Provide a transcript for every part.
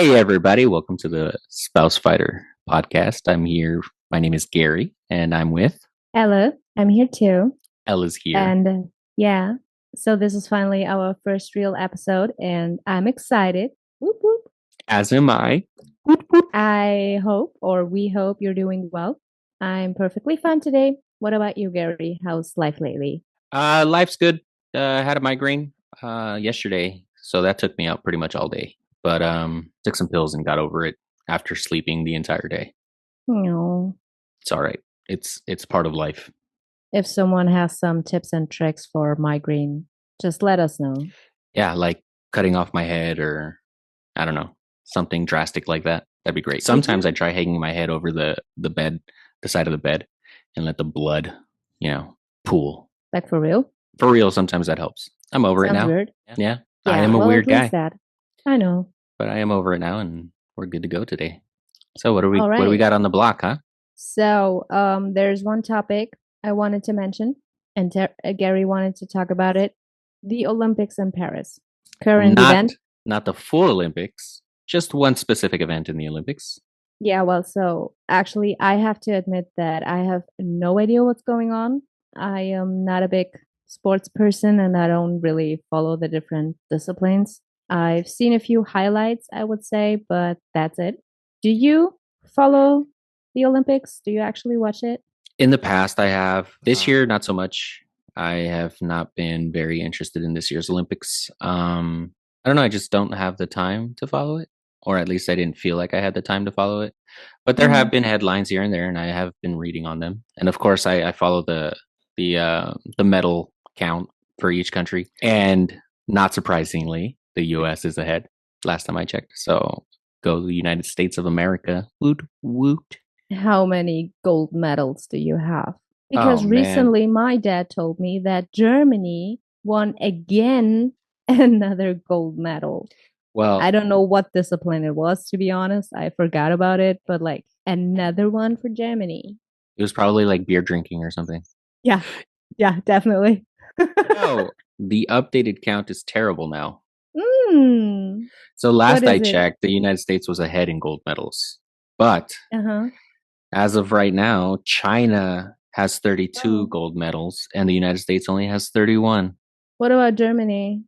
Hey, everybody. Welcome to the Spouse Fighter podcast. I'm here. My name is Gary, and I'm with Ella, I'm here too. Ella's here. And yeah, so this is finally our first real episode, and I'm excited. Whoop, whoop. As am I. I hope, or we hope, you're doing well. I'm perfectly fine today. What about you, Gary? How's life lately? Life's good. Had a migraine yesterday, so that took me out pretty much all day. But took some pills and got over it after sleeping the entire day. No. It's all right. It's part of life. If someone has some tips and tricks for migraine, just let us know. Yeah, like cutting off my head or I don't know, something drastic like that. That'd be great. Sometimes I try hanging my head over the bed, the side of the bed, and let the blood, pool. Like for real? For real, sometimes that helps. I'm over it Sounds now. weird. Yeah. I Yeah, am a well, weird at least guy, that. I know. but I am over it now and we're good to go today. So All what do we right. got on the block, huh? So, there's one topic I wanted to mention, and Gary wanted to talk about it: the Olympics in Paris. Current Not event. not the full Olympics, just one specific event in the Olympics. Yeah, well, so actually, I have to admit that I have no idea what's going on. I am not a big sports person, and I don't really follow the different disciplines. I've seen a few highlights, I would say, but that's it. Do you follow the Olympics? Do you actually watch it? In the past, I have. This year, not so much. I have not been very interested in this year's Olympics. I don't know. I just don't have the time to follow it, or at least I didn't feel like I had the time to follow it. But there have Mm-hmm. been headlines here and there, and I have been reading on them. And of course, I follow the medal count for each country, and not surprisingly, the U.S. is ahead. Last time I checked, so go the United States of America! Woot woot! How many gold medals do you have? Oh Because man, recently my dad told me that Germany won again another gold medal. I well, don't know what discipline it was, to be honest. I forgot about it, but like another one for Germany. it was probably like beer drinking or something. Yeah, yeah, definitely. No, the updated count is terrible now. Mm, So what last I is it? checked, the United States was ahead in gold medals. But Uh-huh. as of right now, China has 32 Oh. gold medals and the United States only has 31. What about Germany?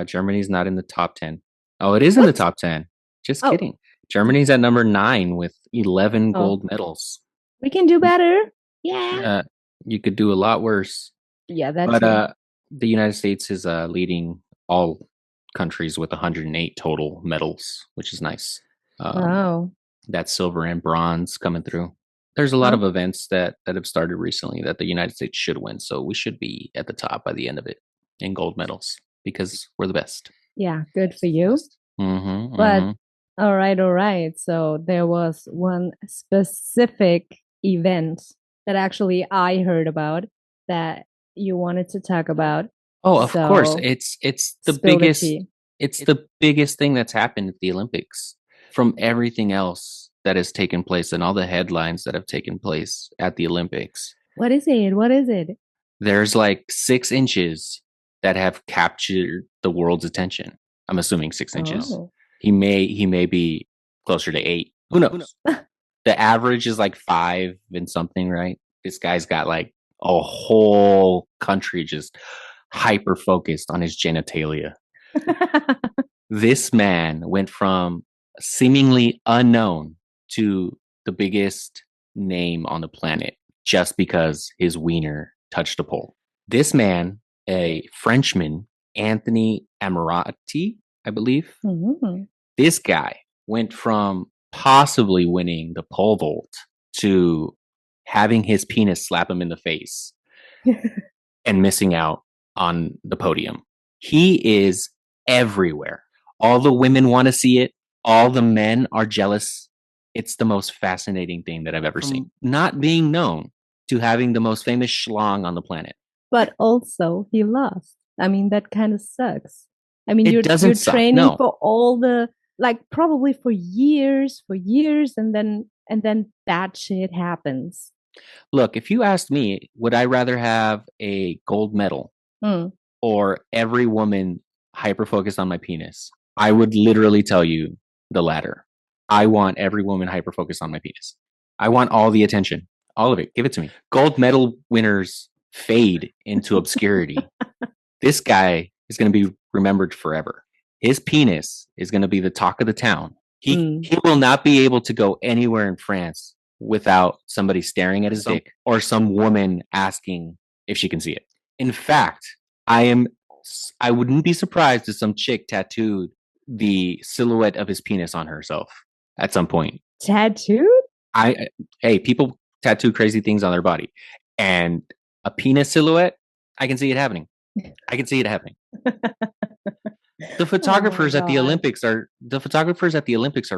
Germany's not in the top 10. Oh, it is in the What? top 10. Just Oh, kidding. Germany's at number 9 with 11 oh, gold medals. we can do better. Yeah. Uh, you could do a lot worse. Yeah, that But too. the United States is leading all countries with 108 total medals, which is nice. Um, Wow. that's silver and bronze coming through. There's a lot Well, of events that have started recently that the United States should win, so we should be at the top by the end of it in gold medals because we're the best. yeah, good for you. Mm-hmm, But mm-hmm. all right, all right. So there was one specific event that actually I heard about that you wanted to talk about. Oh, of course. So It's spill the tea. the biggest thing that's happened at the Olympics from everything else that has taken place and all the headlines that have taken place at the Olympics. What is it? What is it? There's like 6 inches that have captured the world's attention. I'm assuming 6 inches. Oh. He may be closer to 8. Who knows? The average is like 5 and something, right? This guy's got like a whole country just hyper focused on his genitalia. This man went from seemingly unknown to the biggest name on the planet just because his wiener touched a pole. This man, a Frenchman, Anthony Amorati, I believe, Mhm. this guy went from possibly winning the pole vault to having his penis slap him in the face and missing out on the podium. He is everywhere. All the women want to see it. All the men are jealous. It's the most fascinating thing that I've ever seen. Not being known to having the most famous schlong on the planet. But also he lost. I mean, that kind of sucks. I mean, It you're doesn't suck. training No. for all the like probably for years, and then that shit happens. Look, if you asked me, would I rather have a gold medal Hmm. or every woman hyper focused on my penis? I would literally tell you the latter. I want every woman hyper focused on my penis. I want all the attention, all of it. Give it to me. Gold medal winners fade into obscurity. This guy is going to be remembered forever. His penis is going to be the talk of the town. He will not be able to go anywhere in France without somebody staring at his dick or some woman asking if she can see it. In fact, I wouldn't be surprised if some chick tattooed the silhouette of his penis on herself at some point. Tattooed? Hey, people tattoo crazy things on their body, and a penis silhouette, I can see it happening. I can see it happening. The photographers at the Olympics are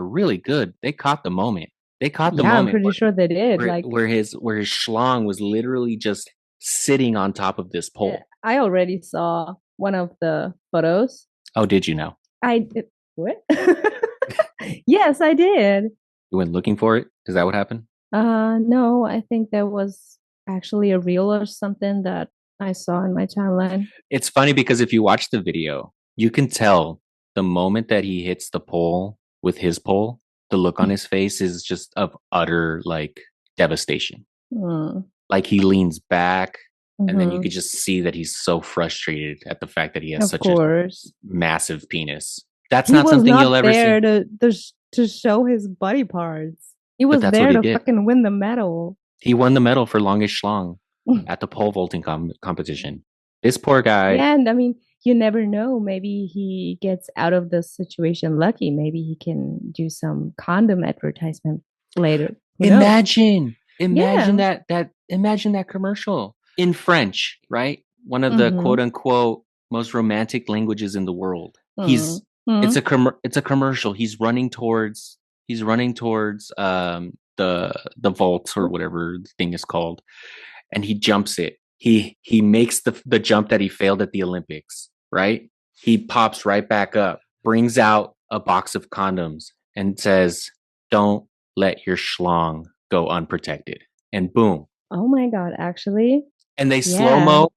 really good. They caught the moment. I'm pretty sure they did. Where his schlong was literally just sitting on top of this pole. I already saw one of the photos. Oh, did you know? I did. What? Yes, I did. You went looking for it? Is that what happened? No, I think that was actually a reel or something that I saw in my timeline. It's funny because if you watch the video, you can tell the moment that he hits the pole with his pole, the look on his face is just of utter like devastation. Like he leans back, and then you could just see that he's so frustrated at the fact that he has such a massive penis. That's not something you'll ever see. To show his body parts. He was there to fucking win the medal. He won the medal for longest schlong at the pole vaulting competition. This poor guy. Yeah, and I mean, you never know. Maybe he gets out of the situation lucky. Maybe he can do some condom advertisement later. Imagine that commercial in French, right? One of the quote unquote most romantic languages in the world. It's a commercial. He's running towards the vault or whatever the thing is called, and he jumps it. He makes the jump that he failed at the Olympics, right? He pops right back up, brings out a box of condoms, and says, "Don't let your schlong go unprotected." And boom. Oh my God, actually. And they slow-mo,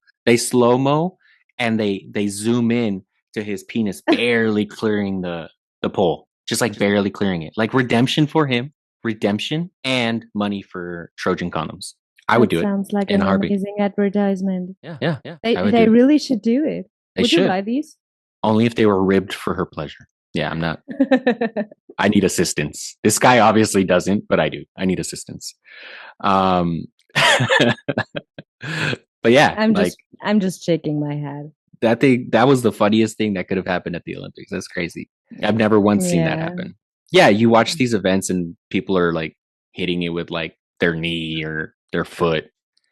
and they zoom in to his penis barely clearing the pole. Just like barely clearing it. Like redemption for him. Redemption and money for Trojan condoms. I would do it. Sounds like an amazing advertisement. Yeah. They really should do it. Would you buy these? Only if they were ribbed for her pleasure. Yeah, I'm not. I need assistance. This guy obviously doesn't, but I do. I need assistance. But yeah, I'm just shaking my head. That was the funniest thing that could have happened at the Olympics. That's crazy. I've never once seen that happen. Yeah, you watch these events and people are like hitting it with like their knee or their foot,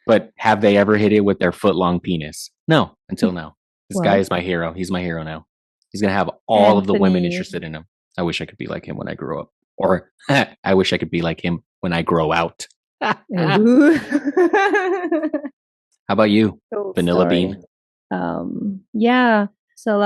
but have they ever hit it with their foot long penis? No, until now. This guy is my hero. He's my hero now. He's gonna have all of the women interested in him. I wish I could be like him when I grow up, or I wish I could be like him when I grow out. How about you, Vanilla Bean? Yeah. So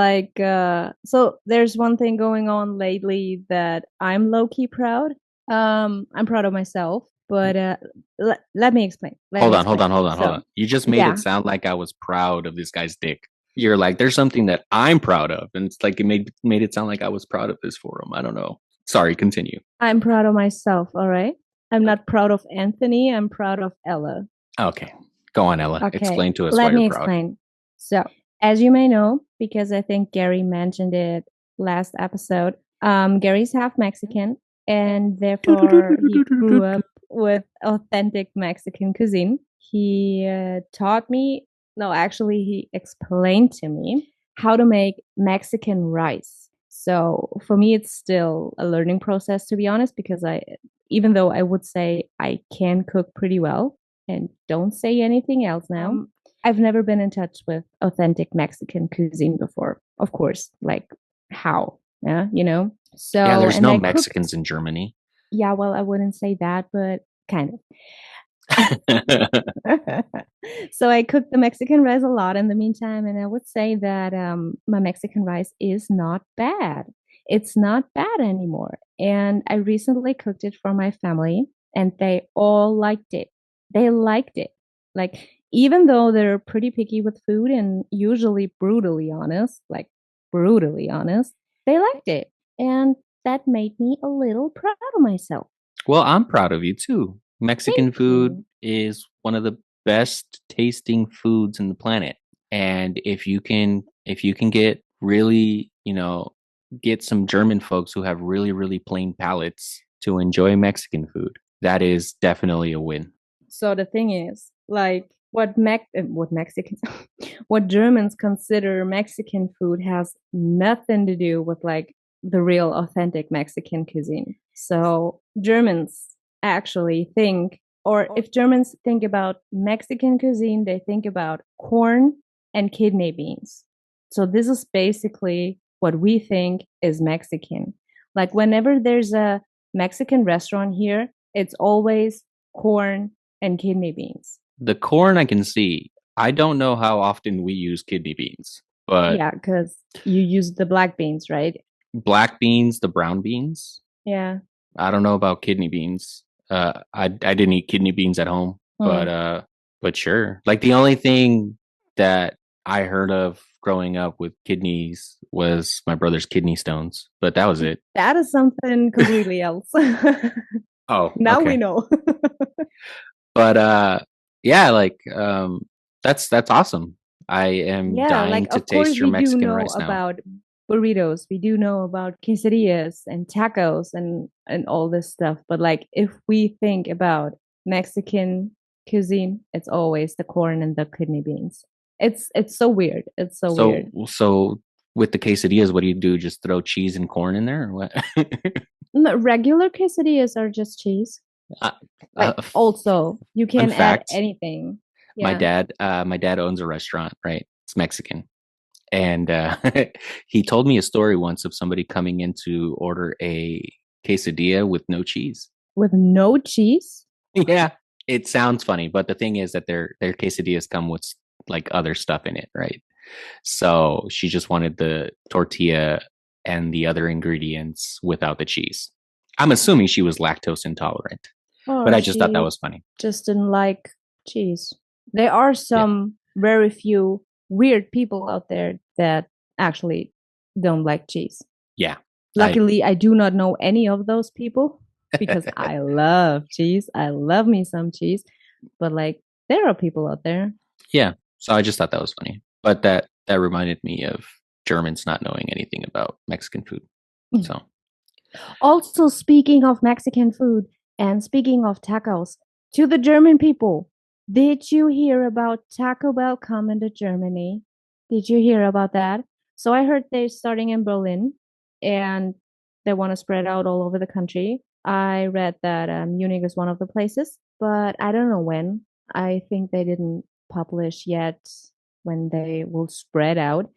so there's one thing going on lately that I'm low-key proud. I'm proud of myself, but let me explain. Hold on. You just made it sound like I was proud of this guy's dick. You're like, there's something that I'm proud of, and it's like it made it sound like I was proud of this for him. I don't know. Sorry, continue. I'm proud of myself, all right? I'm not proud of Anthony, I'm proud of Ella. Okay. Go on, Ella. Okay. Explain to us why you're proud. Let me explain. So, as you may know, because I think Gary mentioned it last episode, Gary's half Mexican, and therefore he grew up with authentic Mexican cuisine. He taught me, no, actually he explained to me how to make Mexican rice. So for me, it's still a learning process, to be honest, because even though I would say I can cook pretty well and don't say anything else now, I've never been in touch with authentic Mexican cuisine before. Of course, like how, yeah, you know? So yeah, there's no Mexicans in Germany. Yeah, well, I wouldn't say that, but kind of. So I cooked the Mexican rice a lot in the meantime, and I would say that my Mexican rice is not bad. It's not bad anymore. And I recently cooked it for my family, and they all liked it. They liked it. Like, even though they're pretty picky with food and usually brutally honest, they liked it. And that made me a little proud of myself. Well, I'm proud of you too. Thank Mexican food you. is one of the best tasting foods in the planet. And if you can get really, get some German folks who have really, really plain palates to enjoy Mexican food, that is definitely a win. So the thing is, like what Mexicans what Germans consider Mexican food has nothing to do with like the real authentic Mexican cuisine. So Germans actually think, or if Germans think about Mexican cuisine, they think about corn and kidney beans. So this is basically what we think is Mexican. Like whenever there's a Mexican restaurant here, it's always corn and kidney beans. The corn I can see. I don't know how often we use kidney beans, but Yeah, because you use the black beans, right? black beans, the brown beans, Yeah. I don't know about kidney beans. I didn't eat kidney beans at home, but Hmm. sure. Like the only thing that I heard of growing up with kidneys was my brother's kidney stones, but that was it. That is something completely else. Oh, Now we okay. know. But yeah, like that's awesome. I am Yeah, dying like to of course taste your we do Mexican know rice now. about burritos, we do know about quesadillas and tacos and all this stuff, but like if we think about Mexican cuisine, it's always the corn and the kidney beans. It's so weird. It's so weird. So with the quesadillas, what do you do? Just throw cheese and corn in there or what? No, regular quesadillas are just cheese. uh, Like uh, also, you fun can add fact, anything. my Yeah. dad my dad owns a restaurant, right? It's Mexican. And he told me a story once of somebody coming in to order a quesadilla with no cheese. With no cheese? Yeah, it sounds funny, but the thing is that their quesadillas come with like other stuff in it, right? So she just wanted the tortilla and the other ingredients without the cheese. I'm assuming she was lactose intolerant, but Or I just thought that she was funny. just didn't like cheese. There are Yeah. some very few weird people out there that actually don't like cheese. Yeah. I Luckily, I do not know any of those people because I love cheese. I love me some cheese. But like, there are people out there. yeah. So I just thought that was funny. But that reminded me of Germans not knowing anything about Mexican food. So Also, speaking of Mexican food and speaking of tacos, to the German people, did you hear about Taco Bell coming to Germany? Did you hear about that? So I heard they're starting in Berlin and they want to spread out all over the country. I read that Munich is one of the places, but I don't know when. I think they didn't publish yet when they will spread out.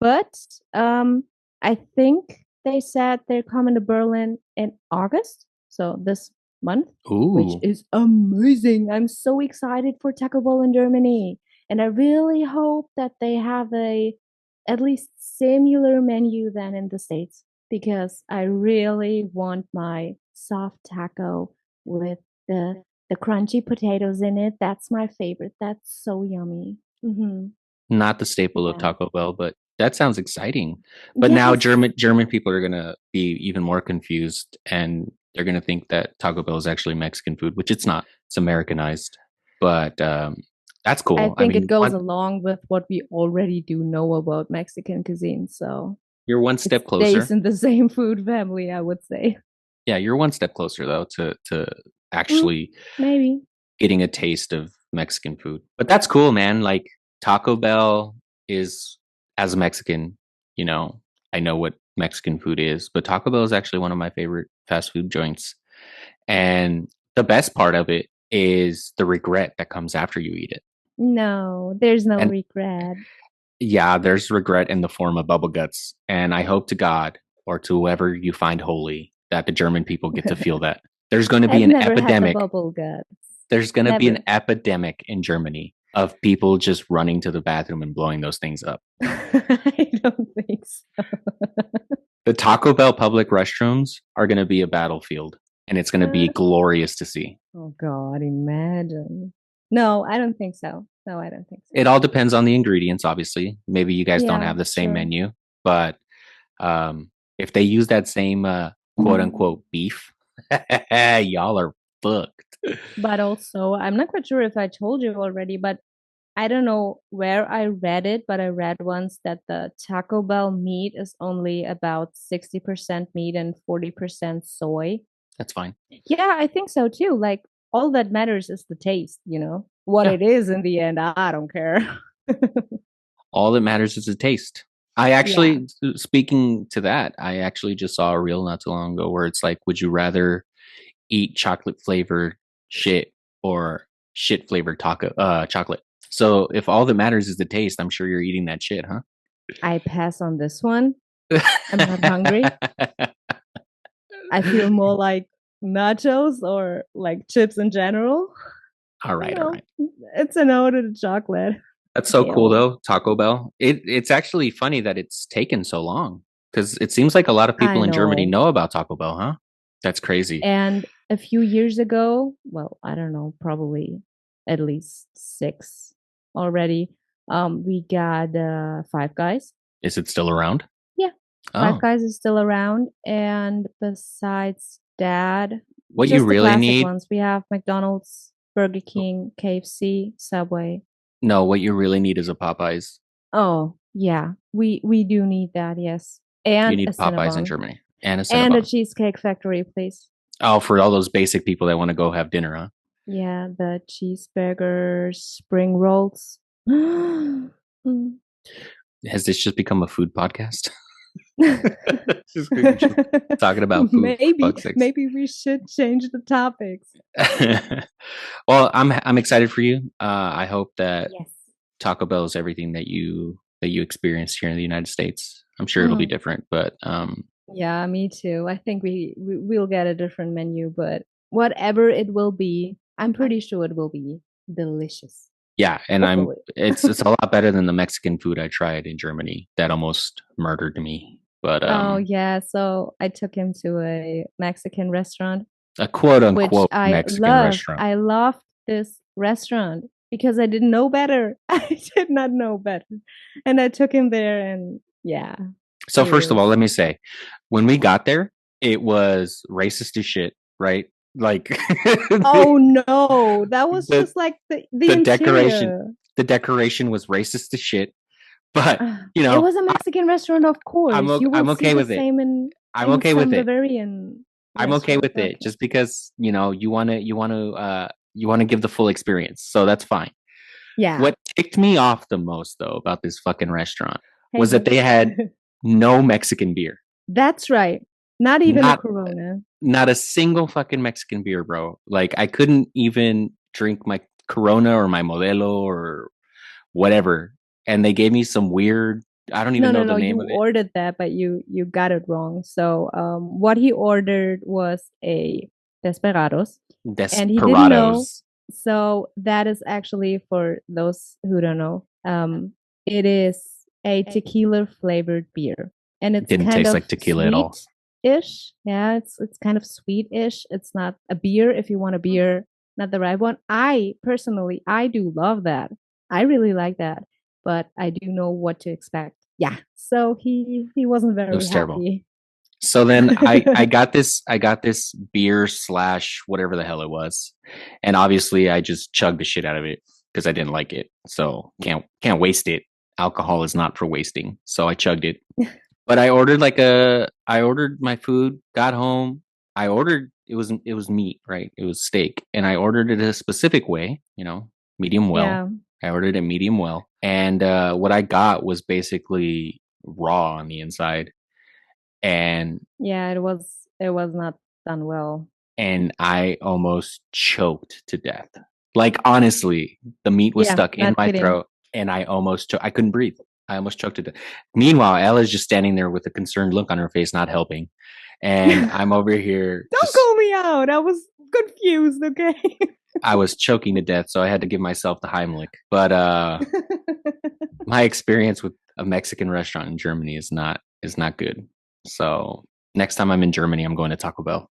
But I think they said they're coming to Berlin in August, so this month, which ooh, is amazing. I'm so excited for Taco Bell in Germany, and I really hope that they have a at least similar menu than in the States because I really want my soft taco with the crunchy potatoes in it. That's my favorite. That's so yummy. Mm-hmm. not the staple of Yeah. Taco Bell, but that sounds exciting. But now Yes. German people are gonna be even more confused, and they're gonna think that Taco Bell is actually Mexican food, which it's not. It's Americanized. But that's I cool. I think it mean, goes along with what we already do know about Mexican cuisine. So you're one it step stays closer. in the same food family, I would say. Yeah, you're one step closer though to Mm, actually maybe. getting a taste of Mexican food. But that's cool, man. Like Taco Bell is, as a Mexican, you know, I know what Mexican food is, but Taco Bell is actually one of my favorite fast food joints. And the best part of it is the regret that comes after you eat it. No, there's no And regret. yeah, there's regret in the form of bubble guts. And I hope to God or to whoever you find holy that the German people get to feel that. There's going to be I've an never had the epidemic. bubble guts. There's going to be an Never. epidemic in Germany of people just running to the bathroom and blowing those things up. I don't think so. The Taco Bell public restrooms are going to be a battlefield, and it's going to be glorious to see. Oh God, imagine. No, I don't think so. No, I don't think so. It all depends on the ingredients, obviously. Maybe you guys don't Yeah, have the same sure. menu, but if they use that same quote unquote beef, y'all are fucked. But also, I'm not quite sure if I told you already, but I don't know where I read it, but I read once that the Taco Bell meat is only about 60% meat and 40% soy. That's fine. Yeah, I think so too. Like, all that matters is the taste, you know? What Yeah. it is in the end, I don't care. All that matters is the taste. I Yeah. actually, speaking to that, I actually just saw a reel not too long ago where it's like, would you rather eat chocolate flavored shit or shit flavored taco chocolate? So if all that matters is the taste, I'm sure you're eating that shit, huh? I pass on this one. I'm not hungry. I feel more like nachos or like chips in general. All You right, all know, right. it's an ode to the chocolate. That's so cool Hell. though, Taco Bell. It's actually funny that it's taken so long because it seems like a lot of people I in Germany know. know about Taco Bell, huh? That's crazy. And a few years ago, well, I don't know, probably at least six already, we got Five Guys. Is it still around? Yeah, Five Oh, Guys is still around. And besides that, what you just the really classic need? ones. We have McDonald's, Burger King, KFC, Subway. No, what you really need is a Popeyes. Oh, yeah. We do need that, yes. You And a need Popeyes in Cinnabon. Germany and a And a Cinnabon. Cheesecake Factory, please. Oh, for all those basic people that want to go have dinner, huh? Yeah, the cheeseburgers, spring rolls. Mm. Has this just become a food podcast? just talking about food for Maybe, fuck's sakes. maybe we should change the topics. Well, I'm excited for you. I hope that Yes. Taco Bell is everything that you experienced here in the United States. I'm sure it'll be Mm. different, but Yeah, me too. I think we'll get a different menu, but whatever it will be, I'm pretty sure it will be delicious. yeah, and I'm Hopefully. it's a lot better than the Mexican food I tried in Germany that almost murdered me. But Oh yeah, so I took him to a Mexican restaurant, a quote which unquote I Mexican loved. restaurant. I loved this restaurant because I didn't know better. I did not know better. And I took him there and yeah, So it first of all, was let me say, when we got there, it was racist as shit, right? Like Oh no, that was the just like the the decoration interior. the decoration was racist as shit. But you It know, was a Mexican restaurant, of course. You I'm would see okay the with it. same I'm in okay with some it. Bavarian I'm okay restaurants. with it Okay. just because, you want to give the full experience. So that's fine. Yeah. What ticked me off the most though about this fucking restaurant Hey, was that hey. they had no Mexican beer. That's right. Not even a Not Corona. not a single fucking Mexican beer, bro. Like I couldn't even drink my Corona or my Modelo or whatever. And they gave me some weird, I don't No, even no, know the no. You name of it. ordered that, but you got it wrong. So, what he ordered was a Desperados, and he didn't know. Desperados. So that is actually for those who don't know. It is a tequila flavored beer, and it's Didn't kind taste of like tequila at all. sweet-ish. Yeah, it's kind of sweet-ish. It's not a beer if you want a beer, not the right one. I personally, I do love that. I really like that, but I do know what to expect. Yeah. So he wasn't It very was terrible. happy. So then I got this beer slash whatever the hell it was, and obviously I just chugged the shit out of it because I didn't like it. So can't waste it. Alcohol is not for wasting. So I chugged it. But I ordered my food, got home. I ordered it was meat, right? It was steak, and I ordered it a specific way, medium well. Yeah. I ordered it medium well, and what I got was basically raw on the inside, and Yeah, it was not done well. I almost choked to death. Like honestly, the meat was Yeah, stuck in not my kidding. throat, and I couldn't breathe. I almost choked to death. Meanwhile, Ella's just standing there with a concerned look on her face, not helping, and I'm over here Don't just call me out. I was confused, okay? I was choking to death, so I had to give myself the Heimlich. But my experience with a Mexican restaurant in Germany is not good. So next time I'm in Germany, I'm going to Taco Bell.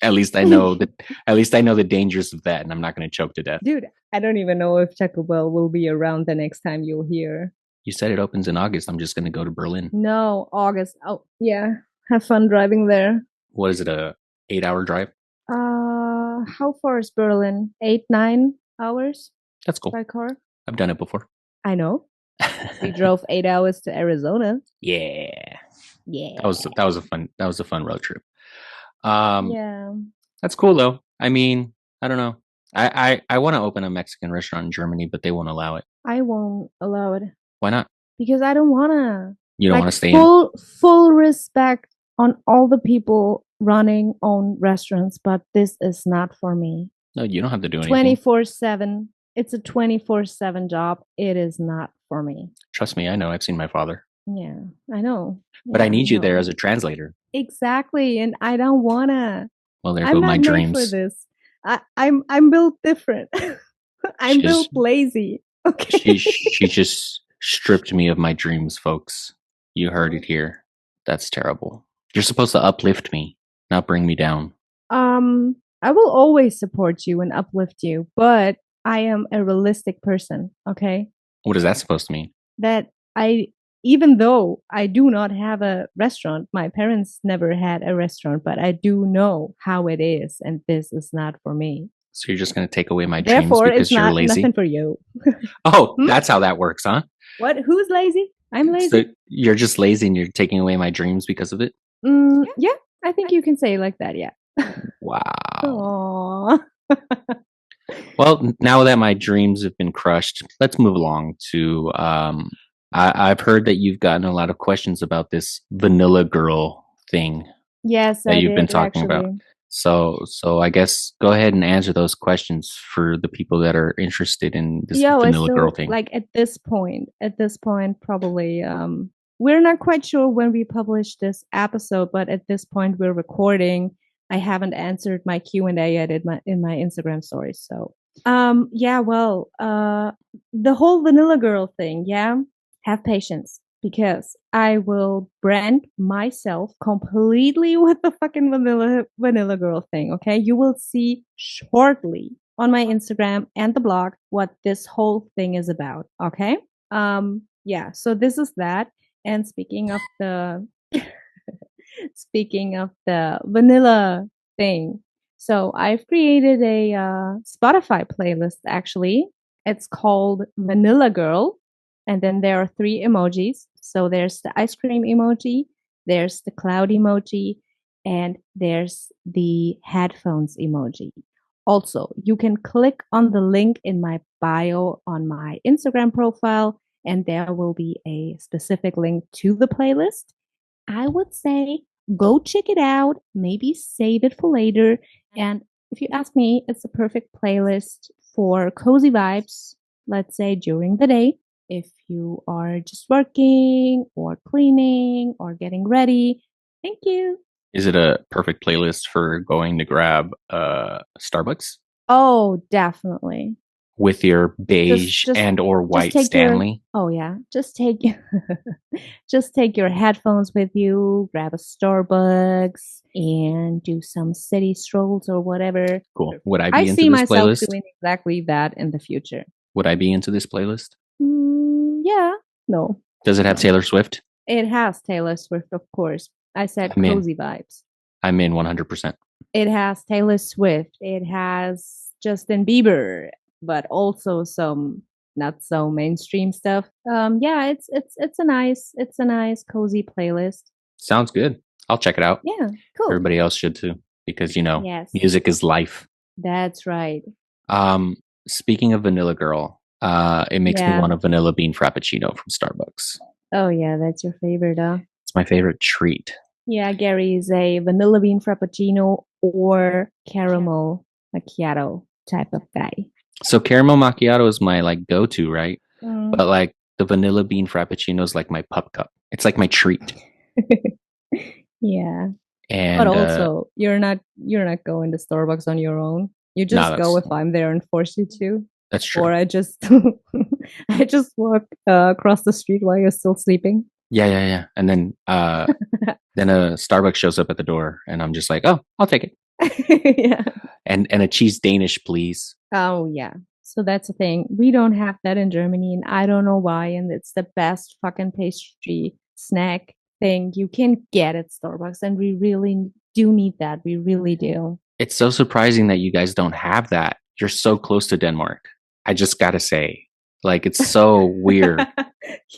At least I know the dangers of that, and I'm not going to choke to death. Dude, I don't even know if Taco Bell will be around the next time you'll hear. You said it opens in August. I'm just going to go to Berlin. No, August. Oh, yeah. Have fun driving there. What is it? A 8 hour drive? How far is Berlin? 8, 9 hours That's cool. by car? I've done it before. I know. We drove 8 hours to Arizona. Yeah. Yeah. That was a fun road trip. Um, Yeah. that's cool though. I mean, I don't know. I want to open a Mexican restaurant in Germany, but they won't allow it. I won't allow it Why not? because I don't wanna. You don't want Like to stay in. full respect on all the people running own restaurants, but this is not for me. No, you don't have to do anything. 24/7. It's a 24/7 job. It is not for me. Trust me, I know. I've seen my father. Yeah, I know. But I Yeah, need you there know. as a translator. Exactly, and I don't wanna. Well, there I'm go my not made for dreams. this. I'm built different. I'm built She's lazy. she Okay. she just stripped me of my dreams, folks. You heard it here. That's terrible. You're supposed to uplift me, not bring me down. I will always support you and uplift you, but I am a realistic person, okay? What is that supposed to mean? That I even though I do not have a restaurant, my parents never had a restaurant, but I do know how it is, and this is not for me. So you're just going to take away my dreams Therefore, it's because you're not lazy? nothing for you. Oh, Hmm? that's how that works, huh? What? Who's lazy? I'm So lazy. you're just lazy and you're taking away my dreams because of it? Yeah, I think you can say it like that. Yeah. Wow. Aww. Well, now that my dreams have been crushed, let's move along to. I've heard that you've gotten a lot of questions about this vanilla girl thing Yes, that I you've been did talking about. actually. So I guess go ahead and answer those questions for the people that are interested in this Yeah, I vanilla girl still thing. like at this point probably we're not quite sure when we publish this episode, but at this point we're recording. I haven't answered my Q&A yet in my Instagram stories. So, yeah, well, the whole vanilla girl thing, yeah, have patience because I will brand myself completely with the fucking vanilla girl thing, okay? You will see shortly on my Instagram and the blog what this whole thing is about. Okay. Yeah, so this is that. And speaking of the vanilla thing, so I've created a Spotify playlist actually. It's called Vanilla Girl. And then there are three emojis. So there's the ice cream emoji, there's the cloud emoji, and there's the headphones emoji. Also, you can click on the link in my bio on my Instagram profile, and there will be a specific link to the playlist. I would say go check it out, maybe save it for later. And if you ask me, it's a perfect playlist for cozy vibes, let's say during the day. If you are just working or cleaning or getting ready, thank you. Is it a perfect playlist for going to grab Starbucks Oh, definitely. with your Just beige just and or just white take your Stanley? oh yeah, just take your headphones with you, grab a Starbucks and do some city strolls or whatever. Cool. Would I I be into see this myself playlist? doing exactly that in the future. Would I be into this playlist? Yeah, no, Does it have no. Taylor Swift? It has Taylor Swift, of course. I said I'm in. cozy vibes. I'm in 100%. It has Taylor Swift. It has Justin Bieber, but also some not so mainstream stuff. Yeah, it's a nice cozy playlist. Sounds good. I'll check it out. Yeah, cool. Everybody else should too, because Yes, music is life. that's right. Um, Speaking of Vanilla Girl, it makes me Yeah. want a vanilla bean frappuccino from Starbucks. Oh yeah, that's your favorite, huh? It's my favorite treat. Yeah, Gary is a vanilla bean frappuccino or caramel macchiato type of guy. So caramel macchiato is my like go-to, right? Mm. But like the vanilla bean frappuccino is like my pup cup. It's like my treat. Yeah. But And also, you're not going to Starbucks on your own. You no, just go if I'm there and force you to, that's true. or I just I just walk across the street while you're still sleeping. Yeah. And then then a Starbucks shows up at the door, and I'm just like, oh, I'll take it. Yeah. And a cheese Danish, please. Oh yeah. So that's the thing. We don't have that in Germany, and I don't know why. And it's the best fucking pastry snack thing you can get at Starbucks, and we really do need that. We really do. It's so surprising that you guys don't have that. You're so close to Denmark. I just gotta say, like, it's so weird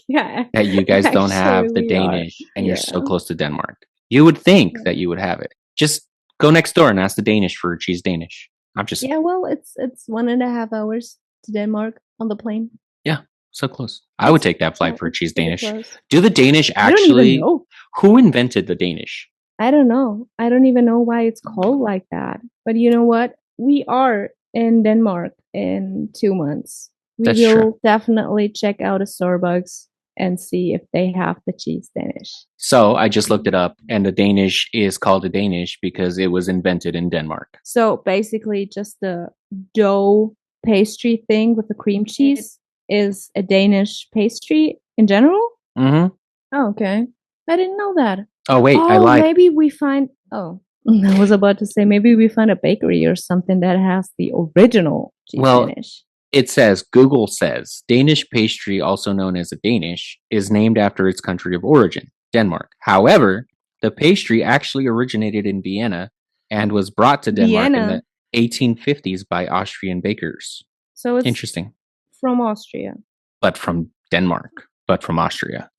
Yeah, that you guys don't actually, have the we are. Danish and you're Yeah. so close to Denmark. You would think Yeah. that you would have it. Just go next door and ask the Danish for cheese Danish. I'm just Yeah, well, it's 1.5 hours to Denmark on the plane. yeah, so close. I would take that flight Yeah, for it's cheese pretty Danish. close. Do the Danish I don't even actually? know. Who invented the Danish? I don't know. I don't even know why it's called like that. But you know what? We are in Denmark in 2 months. We That's will true. definitely check out a Starbucks and see if they have the cheese Danish. So I just looked it up, and the Danish is called a Danish because it was invented in Denmark. So basically, just the dough pastry thing with the cream cheese is a Danish pastry in general? Mm-hmm. Oh, okay. I didn't know that. Oh, wait, I Oh, lied. maybe we find. Oh, I was about to say maybe we find a bakery or something that has the original cheese Well, Danish. It says, Google says, Danish pastry, also known as a Danish, is named after its country of origin, Denmark. However, the pastry actually originated in Vienna and was brought to Denmark in the 1850s by Austrian bakers. So it's Interesting. from Austria. But from Denmark, but from Austria.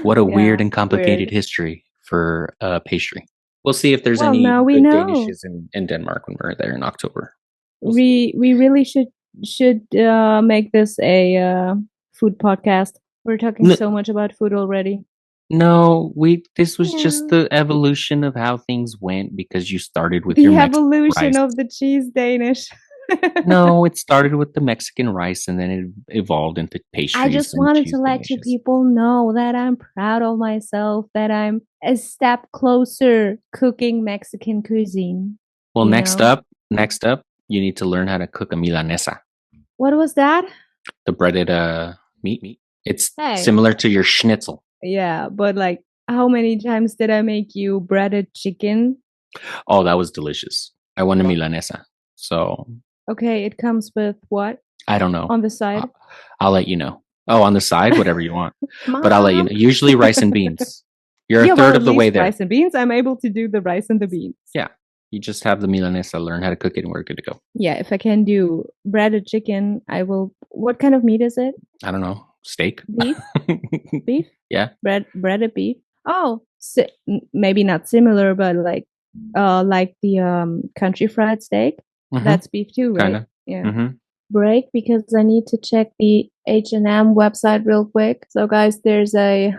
What a weird and complicated history for pastry. We'll see if there's any good Danishes in Denmark when we're there in October. We really should make this a food podcast. We're talking so much about food already. No, this was just the evolution of how things went because you started with the your evolution rice. of the cheese Danish. No, it started with the Mexican rice and then it evolved into pastries. I just wanted to let you people know that I'm proud of myself, that I'm a step closer cooking Mexican cuisine. Well, next up, you need to learn how to cook a milanesa. What was that? The breaded meat. It's similar to your schnitzel. Yeah, but like, how many times did I make you breaded chicken? Oh, that was delicious. I want a milanesa. So. Okay, it comes with what? I don't know. On the side? I'll let you know. Oh, on the side, whatever you want. But I'll let you know. Usually rice and beans. You're a third of the way there. Rice and beans. I'm able to do the rice and the beans. Yeah. You just have the milanesa, learn how to cook it, and we're good to go. Yeah, if I can do breaded chicken, I will. What kind of meat is it? I don't know. Steak? Beef? Beef? Yeah. Breaded beef. Oh, maybe not similar, but like the country fried steak. Mm-hmm. That's beef too, right? Kinda. Yeah. Mm-hmm. Break because I need to check the H&M website real quick. So guys, there's a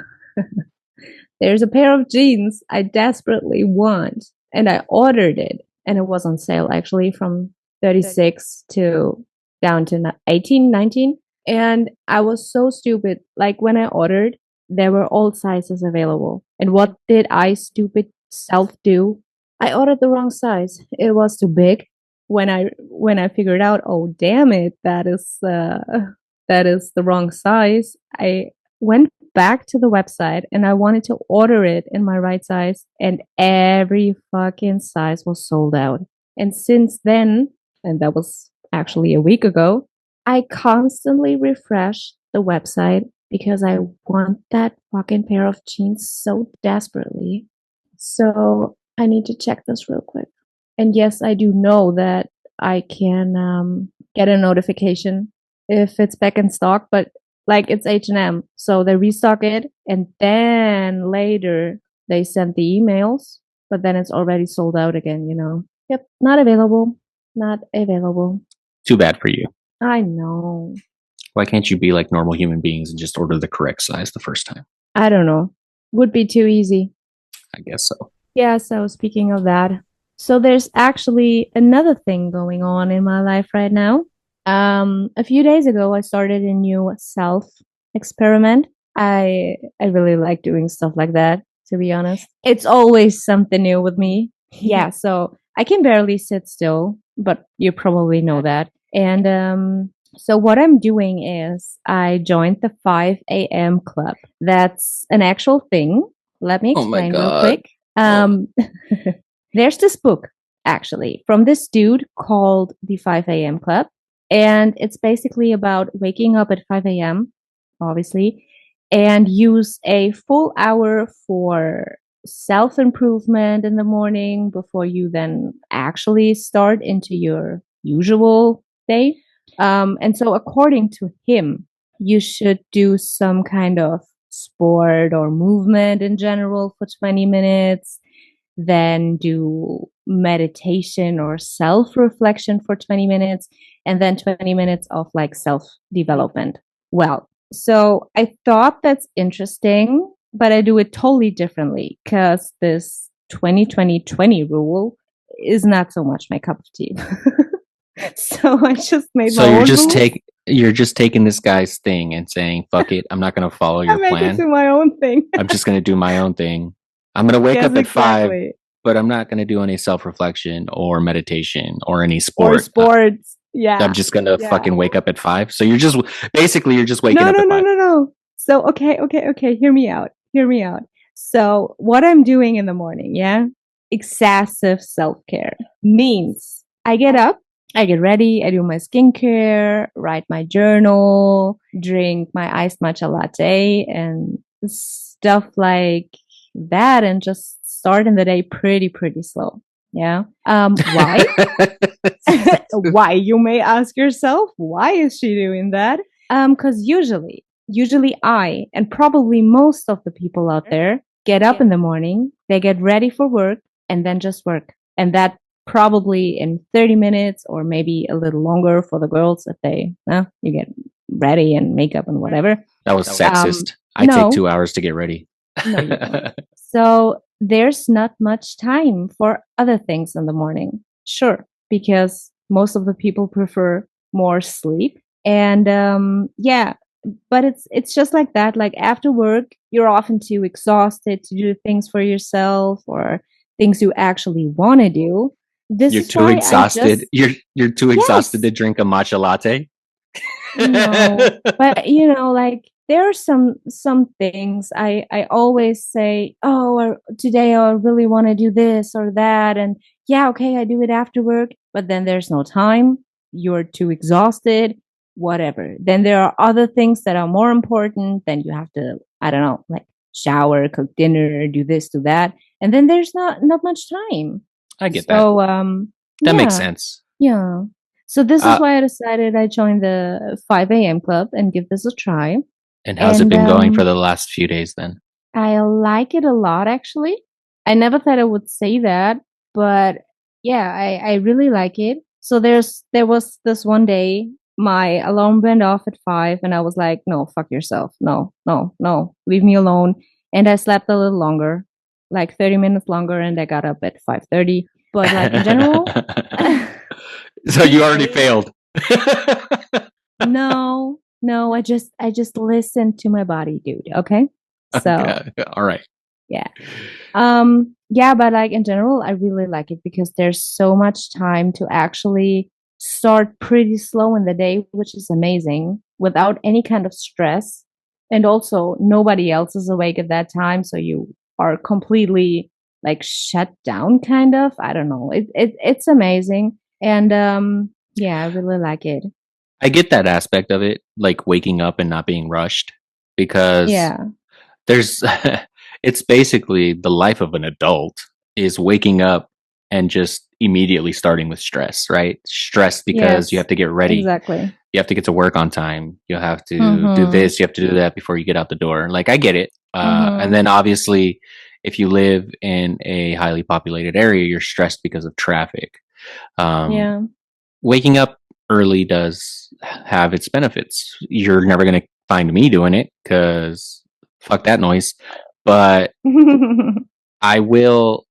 there's a pair of jeans I desperately want, and I ordered it, and it was on sale actually from 36 to down to 18, 19. And I was so stupid. Like when I ordered, there were all sizes available. And what did I stupid self do? I ordered the wrong size. It was too big. When I figured out, oh damn it, that is the wrong size. I went back to the website and I wanted to order it in my right size, and every fucking size was sold out. And since then, and that was actually a week ago, I constantly refresh the website because I want that fucking pair of jeans so desperately. So I need to check this real quick. And yes, I do know that I can get a notification if it's back in stock, but like it's H&M, so they restock it and then later they send the emails, but then it's already sold out again, you know. Yep, not available. Too bad for you. I know. Why can't you be like normal human beings and just order the correct size the first time? I don't know. Would be too easy. I guess so. Yeah, so speaking of that, so there's actually another thing going on in my life right now. A few days ago, I started a new self experiment. I really like doing stuff like that, to be honest. It's always something new with me. Yeah, so I can barely sit still, but you probably know that. And so what I'm doing is I joined the 5 a.m. club. That's an actual thing. Let me explain real quick. There's this book, actually, from this dude called the 5 a.m. Club. And it's basically about waking up at 5 a.m., obviously, and use a full hour for self-improvement in the morning before you then actually start into your usual day. And so according to him, you should do some kind of sport or movement in general for 20 minutes, then do meditation or self reflection for 20 minutes, and then 20 minutes of like self development. Well, so I thought that's interesting, but I do it totally differently because this 2020 rule is not so much my cup of tea. So I just made So my own rules. you're just taking this guy's thing and saying, fuck it, I'm not gonna follow I your make it plan. to my own thing. I'm just gonna do my own thing. I'm gonna wake Yes, up at 5, exactly. but I'm not gonna do any self-reflection or meditation or any Or sport. sports. I'm Yeah. just gonna Yeah. fucking wake up at 5. So you're just basically you're just waking No, up no, at no, 5. no, no. So, okay. Hear me out. Hear me out. So, what I'm doing in the morning, yeah, excessive self care means I get up, I get ready, I do my skincare, write my journal, drink my iced matcha latte, and stuff like that, and just start in the day pretty slow. Yeah. Why? Why, you may ask yourself, why is she doing that? Because usually I, and probably most of the people out there, get up in the morning, they get ready for work, and then just work. And that probably in 30 minutes or maybe a little longer for the girls if you get ready and makeup and whatever. That was sexist. I No. take 2 hours to get ready. No, you don't. So there's not much time for other things in the morning. Sure, because most of the people prefer more sleep. And yeah, but it's just like that. Like after work, you're often too exhausted to do things for yourself or things you actually want to do. This You're is too why exhausted. You're too exhausted to drink a matcha latte. No, but like there are some things I always say, oh, today I really want to do this or that, and yeah, okay, I do it after work, but then there's no time. You're too exhausted, whatever. Then there are other things that are more important. Then you have to, I don't know, like shower, cook dinner, do this, do that, and then there's not much time. I get that. So That yeah, makes sense. yeah. So this is why I decided I joined the 5 a.m. club and give this a try. And how's it been going for the last few days then? I like it a lot, actually. I never thought I would say that, but yeah, I really like it. So there was this one day my alarm went off at 5 and I was like, no, fuck yourself. No, no, no, leave me alone. And I slept a little longer, like 30 minutes longer, and I got up at 5:30. But like in general, so you already failed. no, I just listened to my body, dude. Okay. So okay. All right. yeah. Yeah, but like in general, I really like it because there's so much time to actually start pretty slow in the day, which is amazing without any kind of stress. And also nobody else is awake at that time. So you are completely like shut down kind of. I don't know. It's amazing. And yeah, I really like it. I get that aspect of it, like waking up and not being rushed, because Yeah. there's it's basically the life of an adult is waking up and just immediately starting with stress, right? Stress because you Yes, have to get ready. exactly. You have to get to work on time. You have to do Mm-hmm. this, you have to do that before you get out the door. Like I get it. And then obviously if you live in a highly populated area, you're stressed because of traffic. Yeah. Waking up early does have its benefits. You're never going to find me doing it because fuck that noise. But I will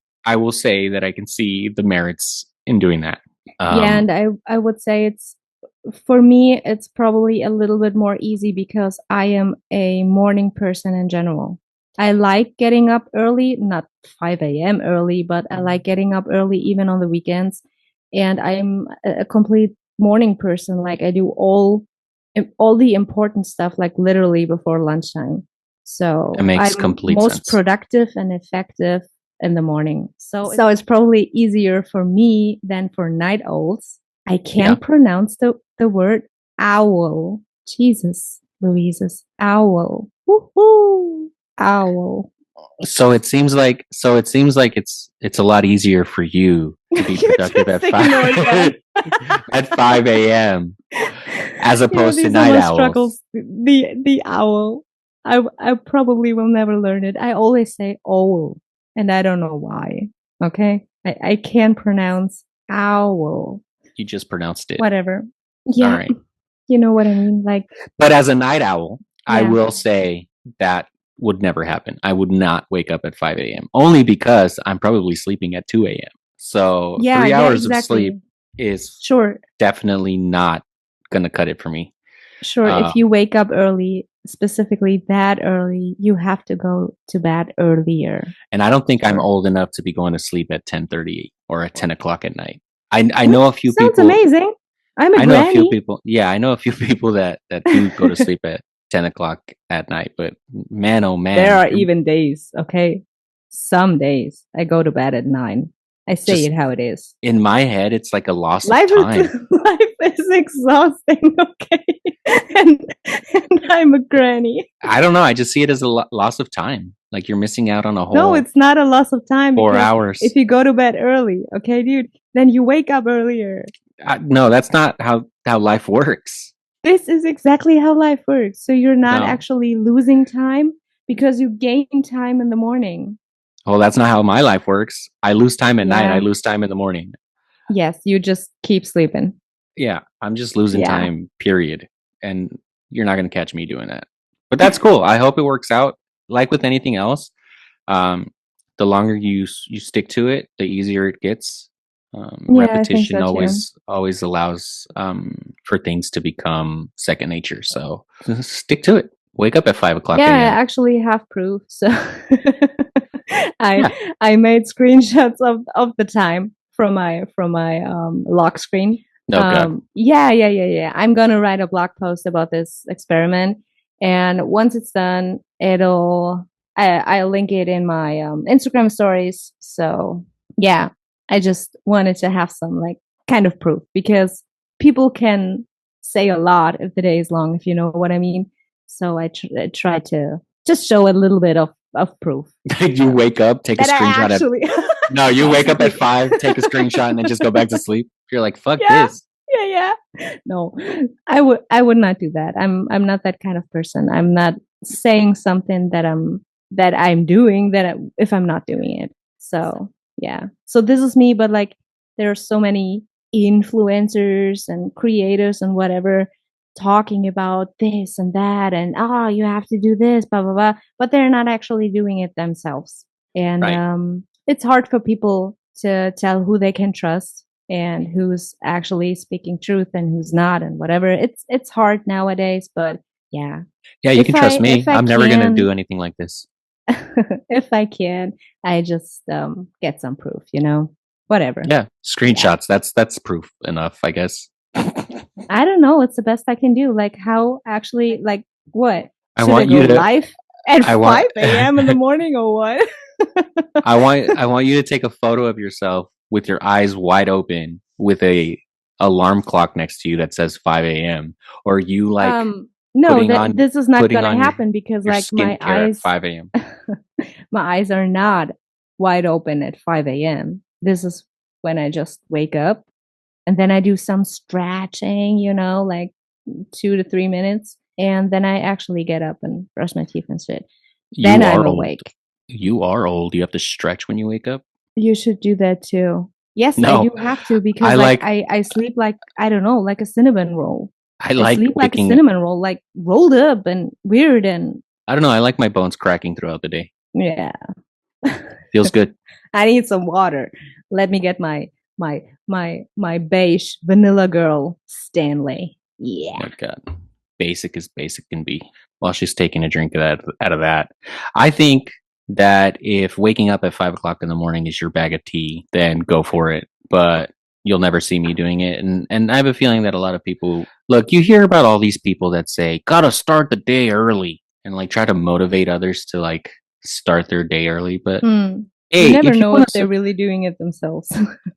say that I can see the merits in doing that. Yeah, and I would say it's for me it's probably a little bit more easy because I am a morning person in general. I like getting up early, not 5 a.m. early, but I like getting up early even on the weekends. And I'm a complete morning person. Like I do all the important stuff like literally before lunchtime. So That makes I'm complete most sense. productive and effective in the morning. So it's probably easier for me than for night owls. I can't pronounce the word owl. Jesus, Louises, owl. Woohoo! Owl. So it seems like it's a lot easier for you to be You productive just at ignored that. 5 at 5 a.m. as opposed to These are night my owls. struggles. The owl. I probably will never learn it. I always say owl, and I don't know why. Okay, I can't pronounce owl. You just pronounced it. Whatever. All Yeah, right. you know what I mean. Like, But as a night owl, I yeah, will say that would never happen. I would not wake up at 5 a.m. only because I'm probably sleeping at 2 a.m. So yeah, three yeah, hours of sleep exactly. is Sure, definitely not going to cut it for me. sure. If you Um, wake up early, specifically that early, you have to go to bed earlier. and I don't think I'm Sure. old enough to be going to sleep at 10:30 or at 10 o'clock at night. I What? know a few Sounds people. amazing. I'm a I know a few granny. people. Yeah, I know a few people that do go to sleep at 10 o'clock at night. But man, oh There man, are even days, okay? Some days I go to bed at 9. I say just it how it is. in my head, it's like a loss of Life is time. life is exhausting, okay? and, and I'm a granny. I don't know. I just see it as a loss of time. Like you're missing out on a No, whole it's not a loss of time four because if hours. you go to bed early, okay, dude, then you wake up earlier. No, that's not how life works. This is exactly how life works. So you're not No. actually losing time because you gain time in the morning. Well, that's not how my life works. I lose time at night. I Yeah. lose time in the morning. Yes, you just keep sleeping. Yeah, I'm just losing Yeah. time, period. And you're not going to catch me doing that. But that's cool. I hope it works out. Like with anything else, um, the longer you stick to it, the easier it gets. Yeah, I think Repetition so too. always allows for things to become second nature. So just stick to it. Wake up at 5 o'clock Yeah, I a.m. actually have proof. So I Yeah. I made screenshots of the time from my lock screen. Oh God. Yeah. I'm gonna write a blog post about this experiment, and once it's done, I'll link it in my Instagram stories. So yeah, I just wanted to have some like kind of proof because people can say a lot if the day is long, if you know what I mean. So I try to just show a little bit of proof You wake up, take a that I screenshot at actually no, you wake up at exactly. 5, take a screenshot, and then just go back to sleep. You're like, fuck Yeah, this. yeah. No, I would not do that. I'm not that kind of person. I'm not saying something that I'm doing if I'm not doing it. So yeah. So this is me, but like there are so many influencers and creators and whatever talking about this and that and oh you have to do this blah blah blah, but they're not actually doing it themselves. And Right. it's hard for people to tell who they can trust and who's actually speaking truth and who's not and whatever. It's hard nowadays, but yeah. Yeah, you can trust If me. I I'm never gonna do can anything like this. if I can, I just get some proof, you know. Whatever. Yeah, Yeah. screenshots. That's proof enough, I guess. I don't know, it's the best I can do. Like how actually like what? I Should I want you go to. live at I want. 5 a.m. in the morning or what? I want you to take a photo of yourself with your eyes wide open, with a alarm clock next to you that says 5 a.m. Or you like No, putting that on this is not putting gonna on happen because your like skincare at 5 a.m. my eyes are not wide open at 5 a.m. This is when I just wake up and then I do some stretching, you know, like 2 to 3 minutes. And then I actually get up and brush my teeth and shit. Then You I'm are old. awake. You are old. You have to stretch when you wake up. You should do that too. Yes, I No, do have to because I like like I sleep like I don't know, like a cinnamon roll. I I like sleep like a waking. cinnamon roll, like rolled up and weird and I don't know. I like my bones cracking throughout the day. yeah. Feels good. I need some water. Let me get my beige vanilla girl Stanley. Yeah. My God, basic as basic can be. While she's taking a drink of that out of that, I think that if waking up at 5 o'clock in the morning is your bag of tea, then go for it. But you'll never see me doing it. And I have a feeling that a lot of people look. You hear about all these people that say gotta start the day early and like try to motivate others to like start their day early. But Hmm. You hey, never know if they're really doing it themselves.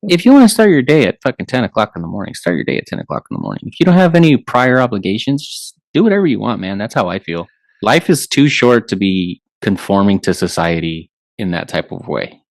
if you want to start your day at fucking 10 o'clock in the morning, start your day at 10 o'clock in the morning. If you don't have any prior obligations, just do whatever you want, man. That's how I feel. Life is too short to be conforming to society in that type of way.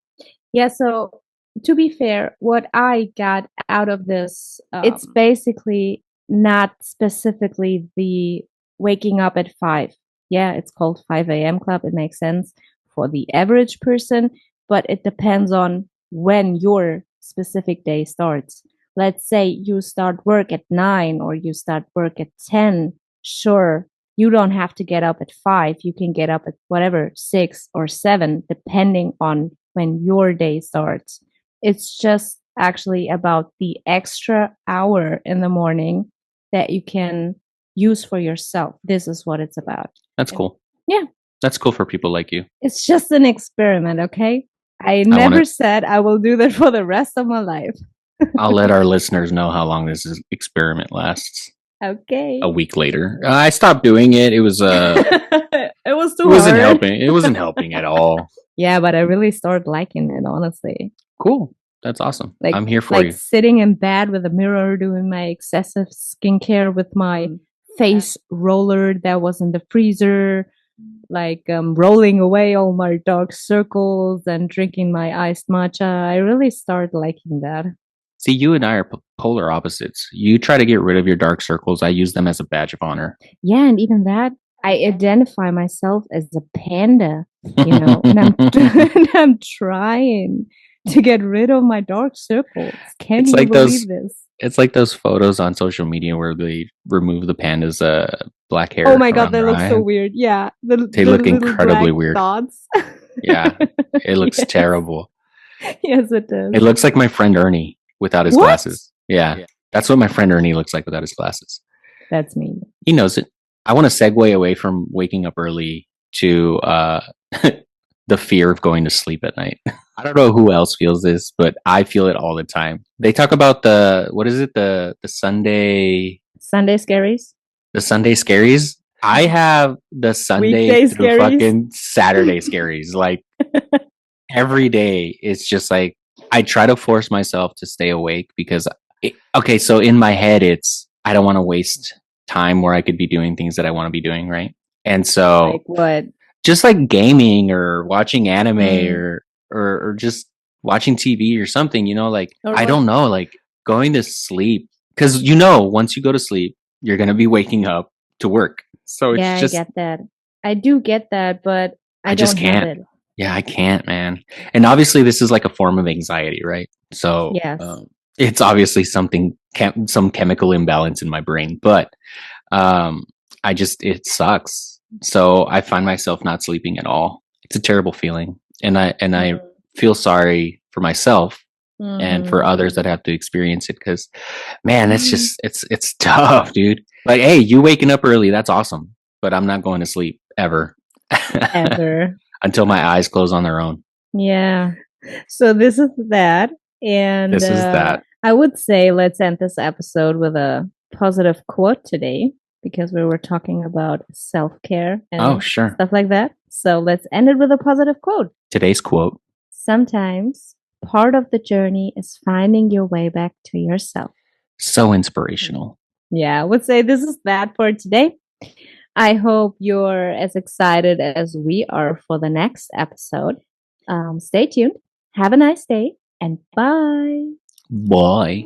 Yeah, so to be fair, what I got out of this, it's basically not specifically the waking up at 5. Yeah, it's called 5 a.m. club. It makes sense for the average person, but it depends on when your specific day starts. Let's say you start work at 9 or you start work at 10. Sure, you don't have to get up at 5. You can get up at whatever, 6 or 7, depending on when your day starts. It's just actually about the extra hour in the morning that you can use for yourself. This is what it's about. That's cool. Yeah. That's cool for people like you. It's just an experiment, okay? I never said I will do that for the rest of my life. I'll let our listeners know how long this experiment lasts. Okay. A week later, I stopped doing it. It was it was too It wasn't hard. helping. It wasn't helping at all. Yeah, but I really started liking it, honestly. Cool. That's awesome. I'm here for you. Sitting in bed with a mirror, doing my excessive skincare with my face roller that was in the freezer, rolling away all my dark circles and drinking my iced matcha. I really started liking that. See, you and I are polar opposites. You try to get rid of your dark circles. I use them as a badge of honor. Yeah, and even that, I identify myself as a panda, and I'm trying to get rid of my dark circles. Can you believe this? It's like those photos on social media where they remove the panda's black hair. Oh my god, they look so weird. Yeah, they look incredibly weird. Dots. Yeah, it looks terrible. Yes, it does. It looks like my friend Ernie without his glasses. Yeah, that's what my friend Ernie looks like without his glasses. That's me. He knows it. I want to segue away from waking up early to the fear of going to sleep at night. I don't know who else feels this, but I feel it all the time. They talk about the Sunday scaries. The Sunday scaries. I have the Sunday Weekday through scaries. Fucking Saturday scaries. Like every day, it's just like I try to force myself to stay awake because so in my head, it's I don't want to waste time where I could be doing things that I want to be doing, right? And so like what? Just like gaming or watching anime or just watching TV or something, I don't know, like going to sleep. Because once you go to sleep, you're gonna be waking up to work. So it's just I get that. I do get that, but I just can't. Have it. Yeah, I can't, man. And obviously this is like a form of anxiety, right? So yes. It's obviously some chemical imbalance in my brain, but it sucks. So I find myself not sleeping at all. It's a terrible feeling. And I feel sorry for myself and for others that have to experience it. Cause man, it's just, it's tough, dude. Like, hey, you waking up early. That's awesome. But I'm not going to sleep ever. Ever. Until my eyes close on their own. Yeah. So this is that. And this is that. I would say let's end this episode with a positive quote today because we were talking about self-care and stuff like that. So let's end it with a positive quote. Today's quote. Sometimes part of the journey is finding your way back to yourself. So inspirational. Yeah, I would say this is that for today. I hope you're as excited as we are for the next episode. Stay tuned. Have a nice day and bye. Bye.